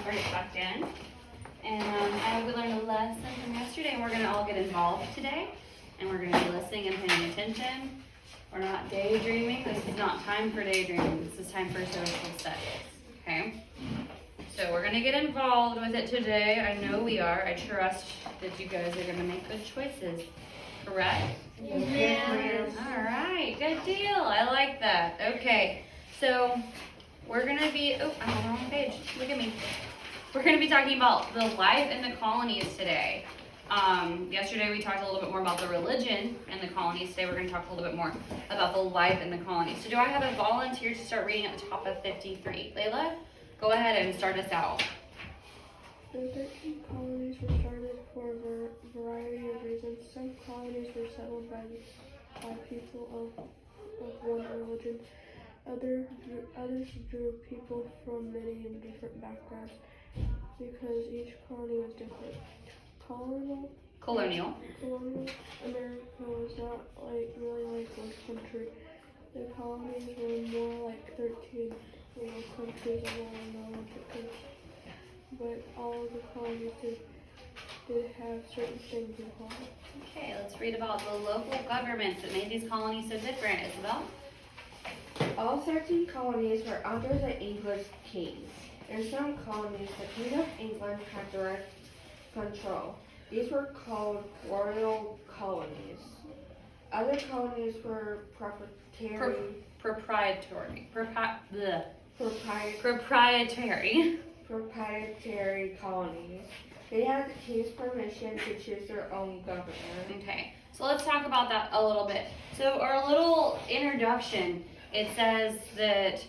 right back in. And we learned a lesson from yesterday, and we're going to all get involved today. And we're going to be listening and paying attention. We're not daydreaming. This is not time for daydreaming. This is time for social studies. Okay? So we're going to get involved with it today. I know we are. I trust that you guys are going to make good choices. Correct? Yes. All right. Good deal. I like that. Okay. So we're going to be, oh, I'm on the wrong page. Look at me. We're going to be talking about the life in the colonies today. Yesterday we talked a little bit more about the religion in the colonies. Today we're going to talk a little bit more about the life in the colonies. So do I have a volunteer to start reading at the top of 53? Layla, go ahead and start us out. The 13 colonies were started for a variety of reasons. Some colonies were settled by people of one religion. Others drew people from many and different backgrounds because each colony was different. Colonial America was not really like this country. The colonies were more like 13 little countries along the Atlantic coast. But all of the colonies did have certain things in common. Okay, let's read about the local governments that made these colonies so different. Isabel? All 13 colonies were under the English kings. In some colonies, the King of England had direct control. These were called royal colonies. Other colonies were proprietary colonies. They had the king's permission to choose their own governor. Okay, so let's talk about that a little bit. So our little introduction, it says that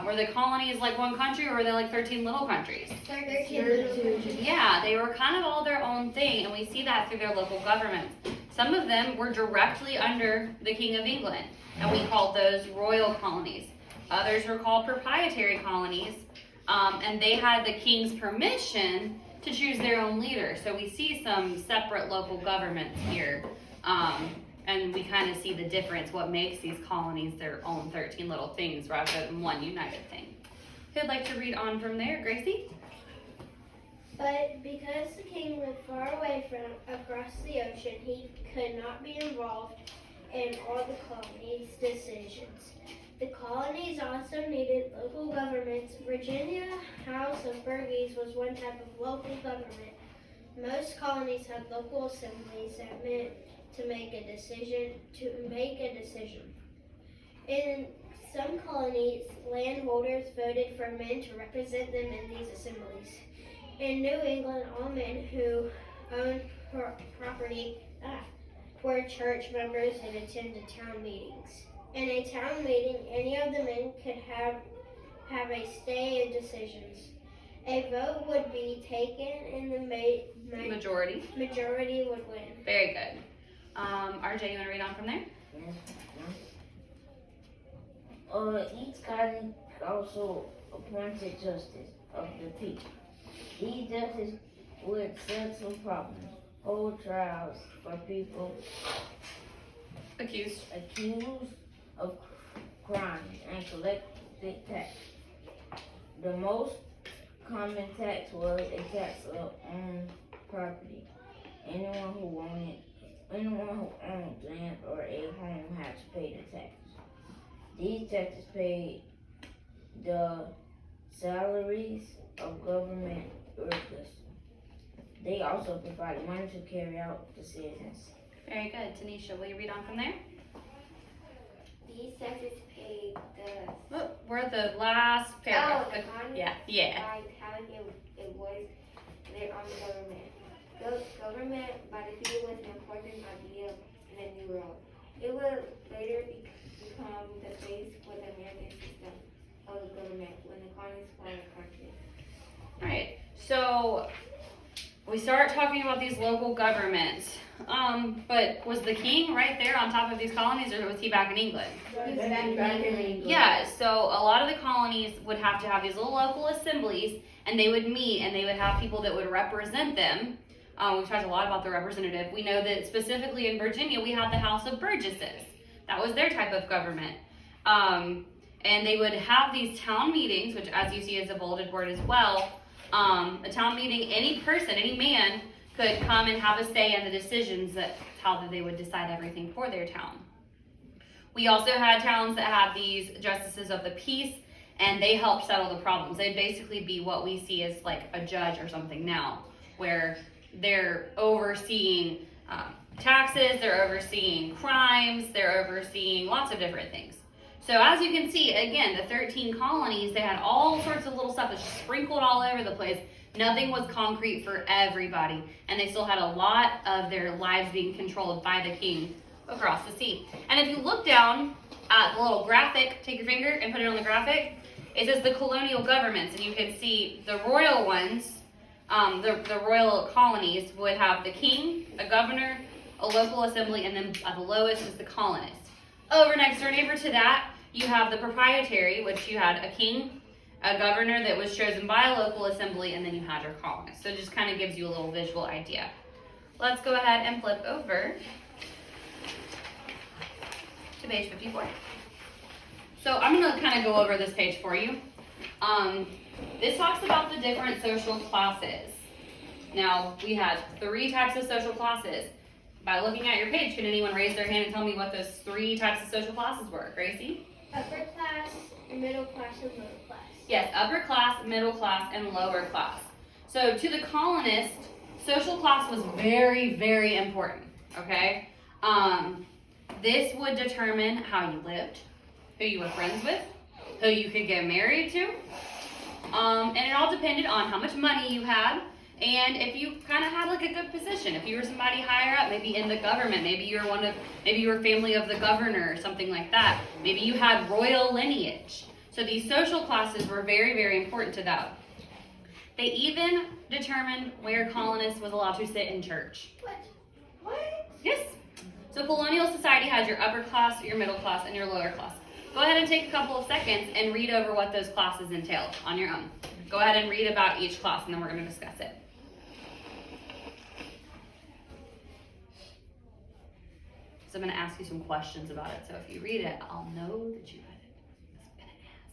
were the colonies like one country, or were they like 13 little countries? 13 little countries. Yeah, they were kind of all their own thing, and we see that through their local governments. Some of them were directly under the King of England, and we called those royal colonies. Others were called proprietary colonies, and they had the king's permission to choose their own leader. So we see some separate local governments here. And we kind of see the difference, what makes these colonies their own 13 little things rather than one united thing. Who'd like to read on from there? Gracie? But because the king lived far away from across the ocean, he could not be involved in all the colonies' decisions. The colonies also needed local governments. Virginia House of Burgesses was one type of local government. Most colonies had local assemblies that meant to make a decision. In some colonies, landholders voted for men to represent them in these assemblies. In New England, all men who owned property were church members and attended town meetings. In a town meeting, any of the men could have a say in decisions. A vote would be taken and the Majority would win. Very good. RJ, you want to read on from there? Each county also appointed justice of the people. These judges would settle problems, hold trials for people Accused of crimes, and collect the tax. The most common tax was a tax on property. Anyone who owned land or a home had to pay the tax. These taxes paid the salaries of government workers. They also provided money to carry out decisions. Very good. Tanisha, will you read on from there? These taxes paid the... Oh, we're at the last paragraph. the colonies? Yeah. By telling it was their own government. The government by the people was an important idea in the New World. It would later become the base for the American system of government when the colonies formed a country. Right. So we start talking about these local governments. But was the king right there on top of these colonies, or was he back in England? He was back in England. Yeah, so a lot of the colonies would have to have these little local assemblies, and they would meet, and they would have people that would represent them. We've talked a lot about the representative. We know that specifically in Virginia, we had the House of Burgesses. That was their type of government. And they would have these town meetings, which as you see is a bolded word as well. A town meeting, any person, any man could come and have a say in the decisions that how they would decide everything for their town. We also had towns that had these justices of the peace, and they helped settle the problems. They'd basically be what we see as like a judge or something now, where they're overseeing taxes, they're overseeing crimes, they're overseeing lots of different things. So as you can see, again, the 13 colonies, they had all sorts of little stuff that's sprinkled all over the place. Nothing was concrete for everybody, and they still had a lot of their lives being controlled by the king across the sea. And if you look down at the little graphic, take your finger and put it on the graphic, it says the colonial governments, and you can see the royal ones, the royal colonies would have the king, a governor, a local assembly, and then at the lowest is the colonist. Over next door neighbor to that, you have the proprietary, which you had a king, a governor that was chosen by a local assembly, and then you had your colonists. So it just kind of gives you a little visual idea. Let's go ahead and flip over to page 54. So I'm going to kind of go over this page for you. This talks about the different social classes. Now, we had 3 types of social classes. By looking at your page, can anyone raise their hand and tell me what those 3 types of social classes were? Gracie? Upper class, middle class, and lower class. Yes, upper class, middle class, and lower class. So to the colonist, social class was very, very important, okay? This would determine how you lived, who you were friends with, who you could get married to, and it all depended on how much money you had, and if you kind of had like a good position. If you were somebody higher up, maybe in the government, maybe you were family of the governor or something like that. Maybe you had royal lineage. So these social classes were very, very important to them. They even determined where colonists was allowed to sit in church. What? Yes. So colonial society has your upper class, your middle class, and your lower class. Go ahead and take a couple of seconds and read over what those classes entailed on your own. Go ahead and read about each class, and then we're going to discuss it. So I'm going to ask you some questions about it. So if you read it, I'll know that you read it. I'm going to ask.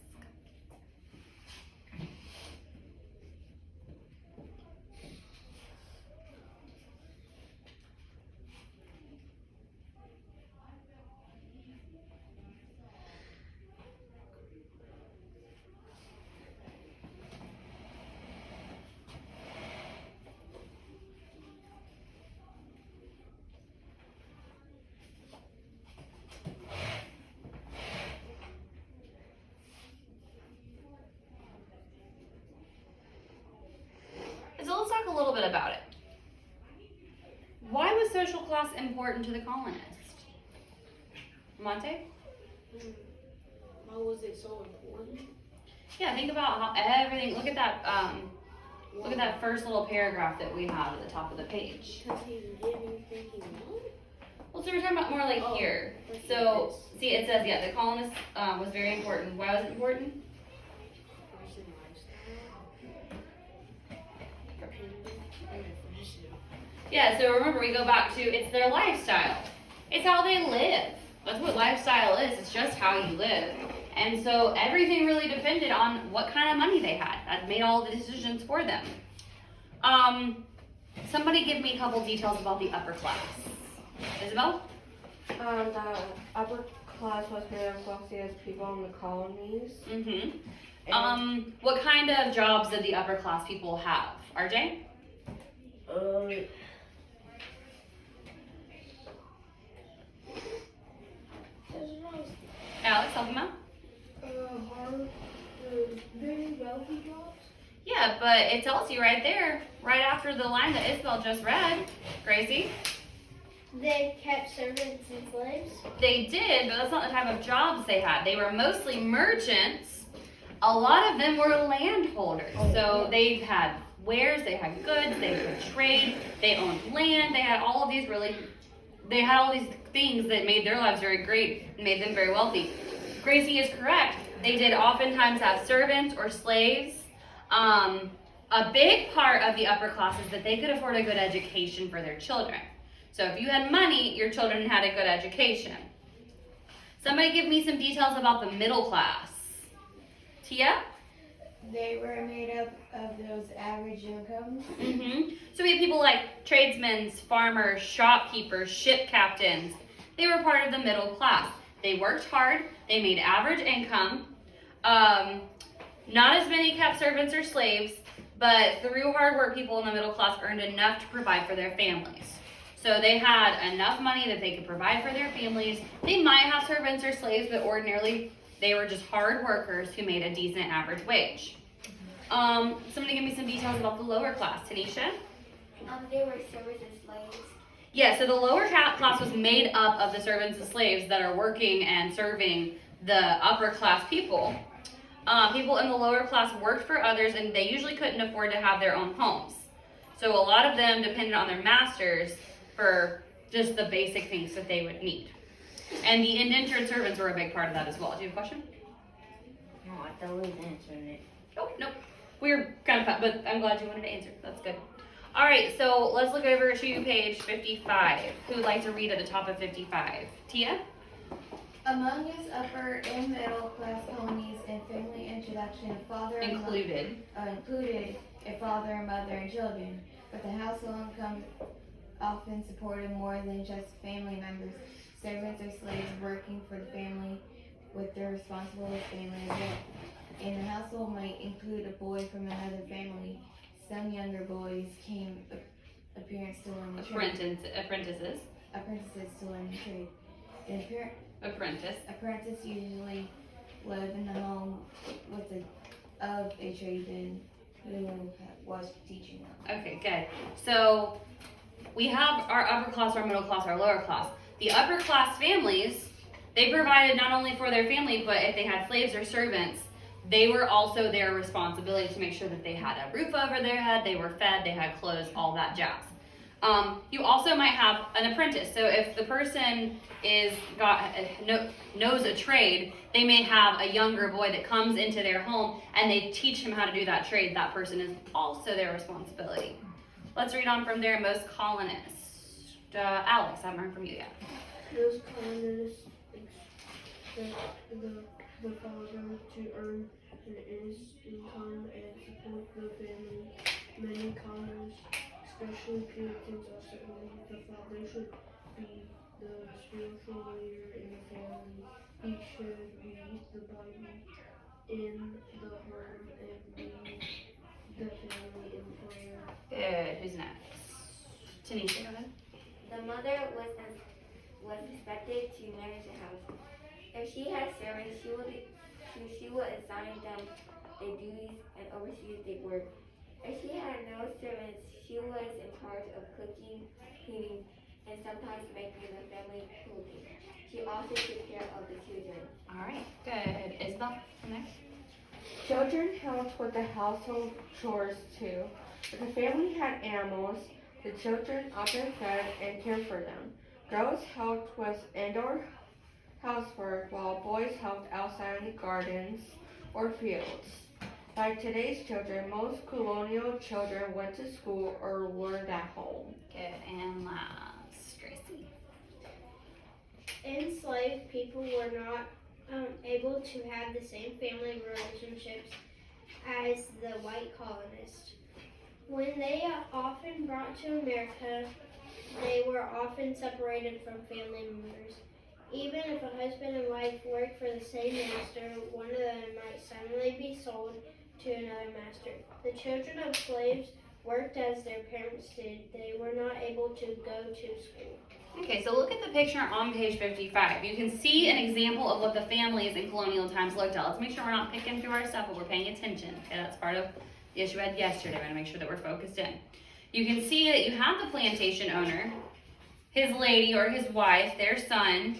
So let's talk a little bit about it. Why was social class important to the colonists? Monte? Why was it so important? Yeah, think about how everything. Look at that first little paragraph that we have at the top of the page. Because he didn't give anything he wanted? Well, so we're talking about more like here. So see, it says the colonists was very important. Why was it important? Person lifestyle. For people and information. Yeah. So remember, we go back to it's their lifestyle. It's how they live. That's what lifestyle is. It's just how you live. And so everything really depended on what kind of money they had. That made all the decisions for them. Somebody give me a couple details about the upper class. Isabel? The upper class was the wealthiest people in the colonies. Mm-hmm. What kind of jobs did the upper class people have? RJ? Alex, help him out. Very wealthy jobs? Yeah, but it tells you right there, right after the line that Isabel just read. Gracie? They kept servants and slaves. They did, but that's not the type of jobs they had. They were mostly merchants. A lot of them were landholders. So they had wares, they had goods, they could trade, they owned land, they had all these things that made their lives very great and made them very wealthy. Gracie is correct. They did oftentimes have servants or slaves. A big part of the upper class is that they could afford a good education for their children. So if you had money, your children had a good education. Somebody give me some details about the middle class. Tia? They were made up of those average incomes. So we have people like tradesmen, farmers, shopkeepers, ship captains. They were part of the middle class. They worked hard. They made average income. Not as many kept servants or slaves, but through hard work, people in the middle class earned enough to provide for their families. So they had enough money that they could provide for their families. They might have servants or slaves, but ordinarily they were just hard workers who made a decent average wage. Somebody give me some details about the lower class. Tanisha? They were servants and slaves. Yeah, so the lower class was made up of the servants and slaves that are working and serving the upper class people. People in the lower class worked for others, and they usually couldn't afford to have their own homes. So a lot of them depended on their masters for just the basic things that they would need. And the indentured servants were a big part of that as well. Do you have a question? No, I thought we was answering it. Nope. We were kind of, but I'm glad you wanted to answer. That's good. All right, so let's look over to page 55. Who would like to read at the top of 55? Tia? Among his upper and middle class colonies and family introduction, included a father, mother, and children. But the household income often supported more than just family members. Servants or slaves working for the family with their responsible family as well. And the household might include a boy from another family. Some younger boys came appearance to learn the trade. Apprentices Apprentices to learn the trade. The apprentice usually lived in the home of a tradesman who was teaching them. Okay, good. So we have our upper class, our middle class, our lower class. The upper class families, they provided not only for their family, but if they had slaves or servants, they were also their responsibility to make sure that they had a roof over their head, they were fed, they had clothes, all that jazz. You also might have an apprentice. So if the person knows a trade, they may have a younger boy that comes into their home and they teach him how to do that trade. That person is also their responsibility. Let's read on from there. Most colonists. Alex, I haven't heard from you yet. Most colonists expect the father to earn an honest income and support the family. Many colonists, especially Puritans, also believe the father should be the spiritual leader in the family. He should read the Bible in the home and lead the family in prayer. Good. Who's next? Tanisha, go ahead. The mother was expected to manage the house. If she had servants, she would assign them their duties and oversee their work. If she had no servants, she was in charge of cooking, cleaning, and sometimes making the family clothing. She also took care of the children. All right. Good. Isabel, from there. Children helped with the household chores too. If the family had animals, the children often fed and cared for them. Girls helped with indoor housework while boys helped outside in the gardens or fields. Like today's children, most colonial children went to school or learned at home. Good. And last, Gracie. Enslaved people were not able to have the same family relationships as the white colonists. When they often brought to America, they were often separated from family members. Even if a husband and wife worked for the same master, one of them might suddenly be sold to another master. The children of slaves worked as their parents did. They were not able to go to school. Okay, so look at the picture on page 55. You can see an example of what the families in colonial times looked at. Let's make sure we're not picking through our stuff, but we're paying attention. Okay, that's part of the issue we had yesterday. We're going to make sure that we're focused in. You can see that you have the plantation owner, his lady or his wife, their son.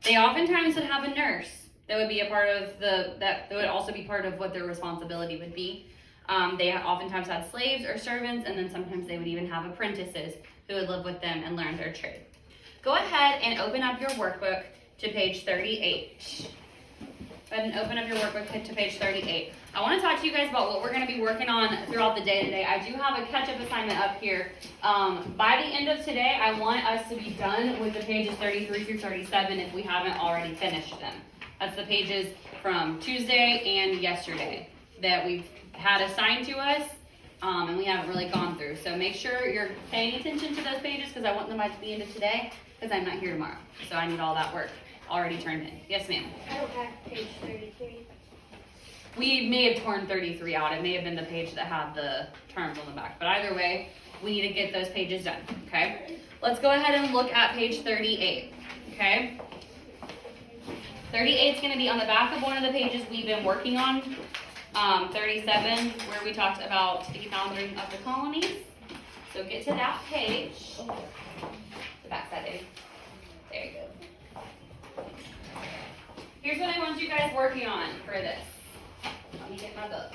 They oftentimes would have a nurse that would be a part of that would also be part of what their responsibility would be. They oftentimes had slaves or servants, and then sometimes they would even have apprentices who would live with them and learn their trade. Go ahead and open up your workbook to page 38. Go ahead and open up your workbook to page 38. I want to talk to you guys about what we're going to be working on throughout the day today. I do have a catch-up assignment up here. By the end of today, I want us to be done with the pages 33 through 37 if we haven't already finished them. That's the pages from Tuesday and yesterday. that we've had assigned to us, and we haven't really gone through. So make sure you're paying attention to those pages because I want them by the end of today because I'm not here tomorrow. So I need all that work already turned in. Yes, ma'am. I don't have page 33. We may have torn 33 out. It may have been the page that had the terms on the back. But either way, we need to get those pages done, okay? Let's go ahead and look at page 38, okay? 38 is going to be on the back of one of the pages we've been working on. 37, where we talked about the founding of the colonies. So get to that page. The back side, baby. There you go. Here's what I want you guys working on for this. Let me get my book.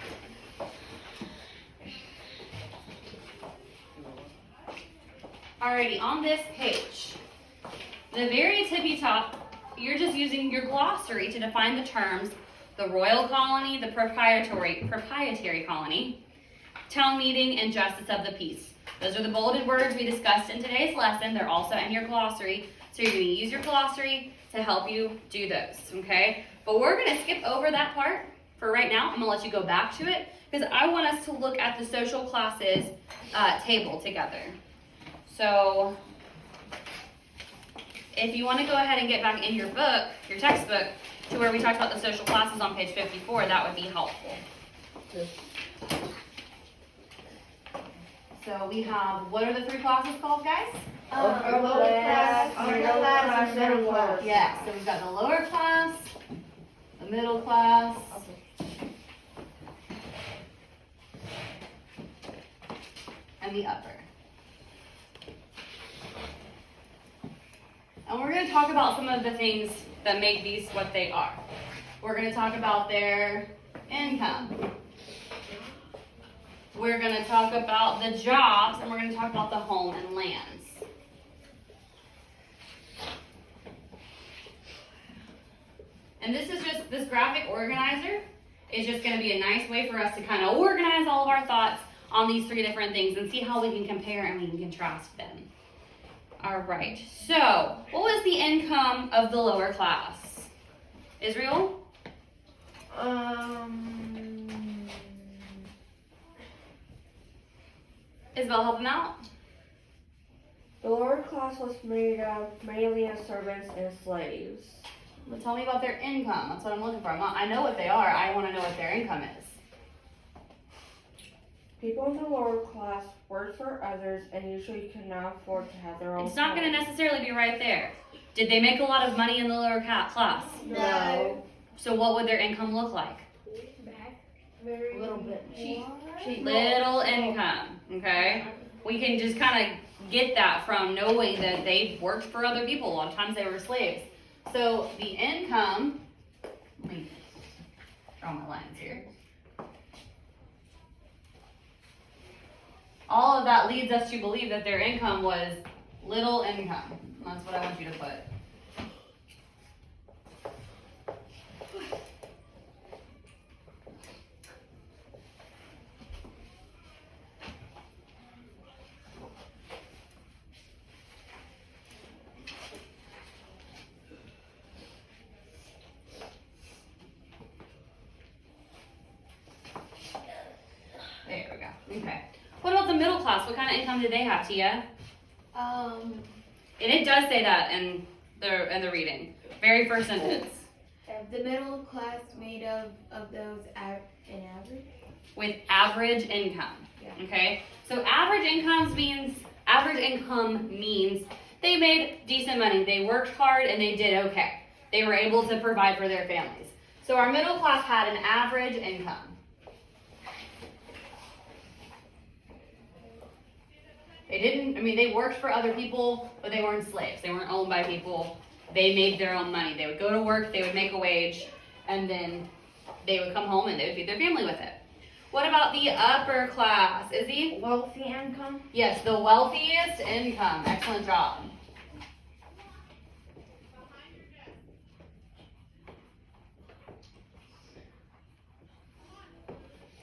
Alrighty, on this page, the very tippy top, you're just using your glossary to define the terms: the royal colony, the proprietary colony, town meeting, and justice of the peace. Those are the bolded words we discussed in today's lesson. They're also in your glossary. So you're going to use your glossary to help you do those, okay? But we're going to skip over that part for right now. I'm going to let you go back to it because I want us to look at the social classes table together. So if you want to go ahead and get back in your book, your textbook, to where we talked about the social classes on page 54, that would be helpful. So we have, what are the three classes called, guys? Upper class, middle class, and middle class. Yeah, so we've got the lower class, the middle class, and the upper. And we're going to talk about some of the things that make these what they are. We're going to talk about their income. We're going to talk about the jobs, and we're going to talk about the home and lands. And this is just, this graphic organizer is just going to be a nice way for us to kind of organize all of our thoughts on these three different things and see how we can compare and we can contrast them. All right, so what was the income of the lower class? Israel? Isabel, help him out. The lower class was made up mainly of servants and slaves. Well, tell me about their income. That's what I'm looking for. I know what they are. I want to know what their income is. People in the lower class worked for others and usually could not afford to have their own. It's not going to necessarily be right there. Did they make a lot of money in the lower class? No. So what would their income look like? A little bit. Little income, okay? We can just kind of get that from knowing that they worked for other people. A lot of times they were slaves. So the income, let me draw my lines here. All of that leads us to believe that their income was little income. That's what I want you to put. There we go. Okay. What about the middle class? What kind of income did they have, Tia? And it does say that in the reading. Very first sentence. The middle class made of those an average? With average income. Yeah. Okay? So average income means they made decent money. They worked hard and they did okay. They were able to provide for their families. So our middle class had an average income. They worked for other people, but they weren't slaves. They weren't owned by people. They made their own money. They would go to work, they would make a wage, and then they would come home and they would feed their family with it. What about the upper class? Izzy? Wealthy income? Yes, the wealthiest income. Excellent job.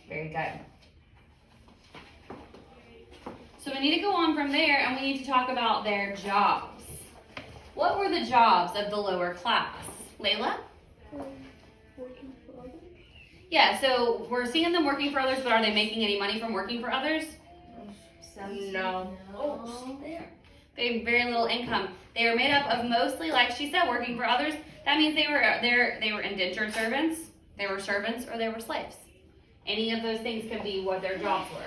Very good. So we need to go on from there and we need to talk about their jobs. What were the jobs of the lower class? Layla? Working for others. Yeah, so we're seeing them working for others, but are they making any money from working for others? No. Oh, there. They have very little income. They were made up of mostly, like she said, working for others. That means they were indentured servants, they were servants, or they were slaves. Any of those things could be what their jobs were.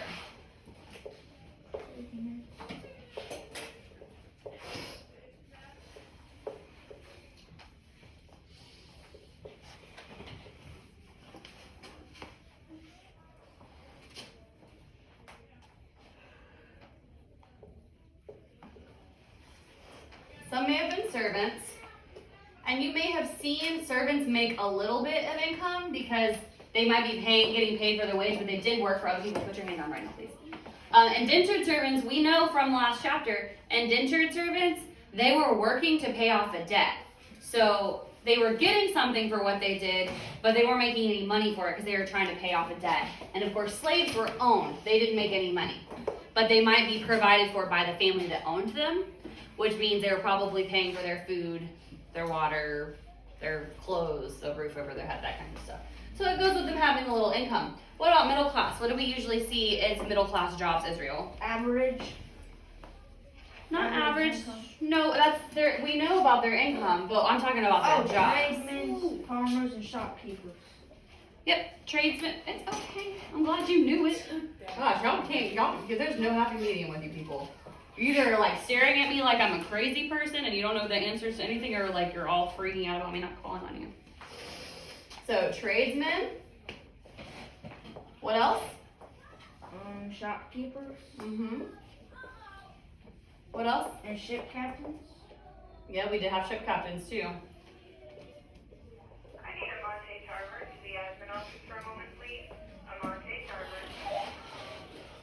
Some may have been servants, and you may have seen servants make a little bit of income because they might be getting paid for their wage, but they did work for other people. Put your hand on right now, please. Indentured servants, we know from last chapter, indentured servants, they were working to pay off a debt. So they were getting something for what they did, but they weren't making any money for it because they were trying to pay off a debt. And of course, slaves were owned. They didn't make any money, but they might be provided for by the family that owned them, which means they were probably paying for their food, their water, their clothes, the roof over their head, that kind of stuff. So it goes with them having a little income. What about middle class? What do we usually see as middle class jobs, Israel? Average. Not average. No, that's their. We know about their income, but I'm talking about their jobs. Tradesmen, farmers, and shopkeepers. Yep, tradesmen. It's okay. I'm glad you knew it. Gosh, there's no happy medium with you people. You're either like staring at me like I'm a crazy person and you don't know the answers to anything, or like you're all freaking out about me not calling on you. So tradesmen. What else? Shopkeepers. What else? And ship captains. Yeah, we did have ship captains too. I need Amante Tarver to the admin office for a moment, please. Amante Tarver.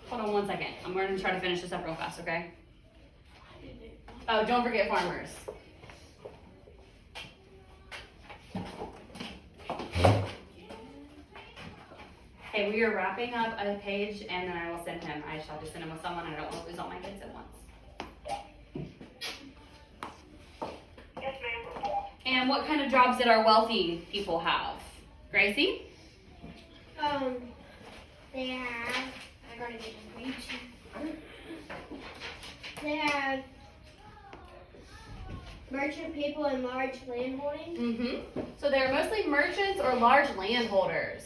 Hold on one second. I'm going to try to finish this up real fast, okay? Oh, don't forget farmers. Hey, we are wrapping up a page and then I will send him. I just have to send him with someone. I don't want to lose all my kids at once. Yes, ma'am. And what kind of jobs did our wealthy people have? Gracie? They have, I gotta get the page. They have merchant people and large landholdings. So they're mostly merchants or large landholders.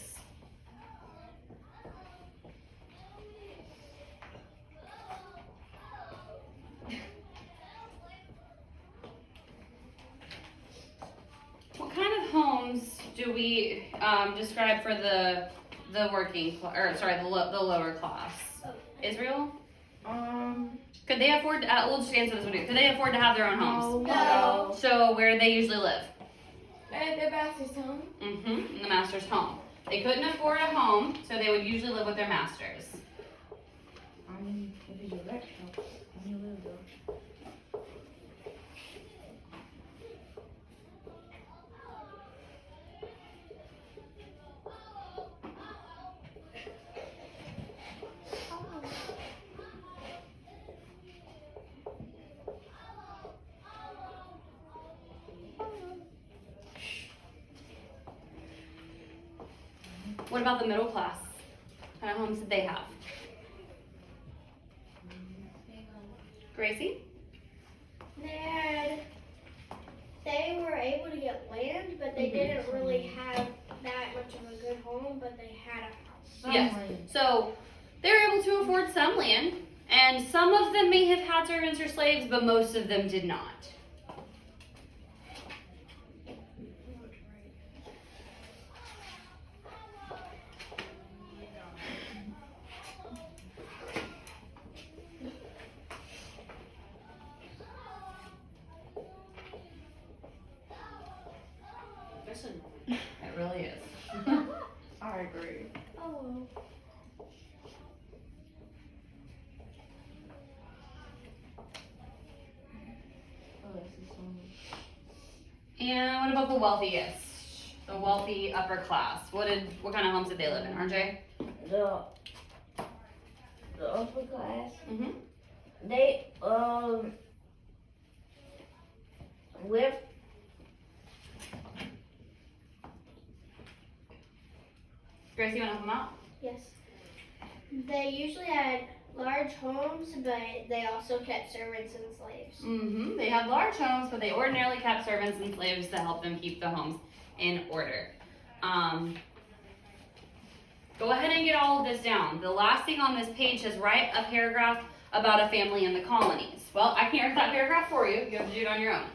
What kind of homes do we describe for the working, the lower class? Israel? Could they afford, we'll just answer this one too. Could they afford to have their own homes? No. So where do they usually live? At the master's home. In the master's home. They couldn't afford a home, so they would usually live with their masters. If it's a rec shop, you live there. What about the middle class? What kind of homes did they have? Gracie? They were able to get land, but they didn't really have that much of a good home, but they had a house. Yes. So they were able to afford some land, and some of them may have had servants or slaves, but most of them did not. It really is. I agree. Oh. And what about the wealthiest? The wealthy upper class. What kind of homes did they live in, RJ? The upper class, Mm-hmm. they with Grace, you want to help them out? Yes. They usually had large homes, but they also kept servants and slaves. Mm-hmm. They had large homes, but they ordinarily kept servants and slaves to help them keep the homes in order. Go ahead and get all of this down. The last thing on this page says write a paragraph about a family in the colonies. Well, I can't write that paragraph for you. You have to do it on your own.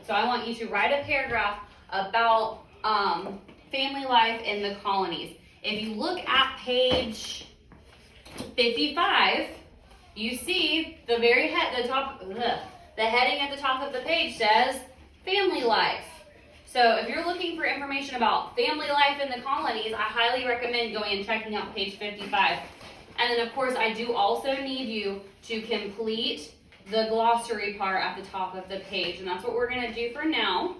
So I want you to write a paragraph about family life in the colonies. If you look at page 55, you see the very the heading at the top of the page says family life. So if you're looking for information about family life in the colonies, I highly recommend going and checking out page 55. And then of course I do also need you to complete the glossary part at the top of the page, and that's what we're going to do for now.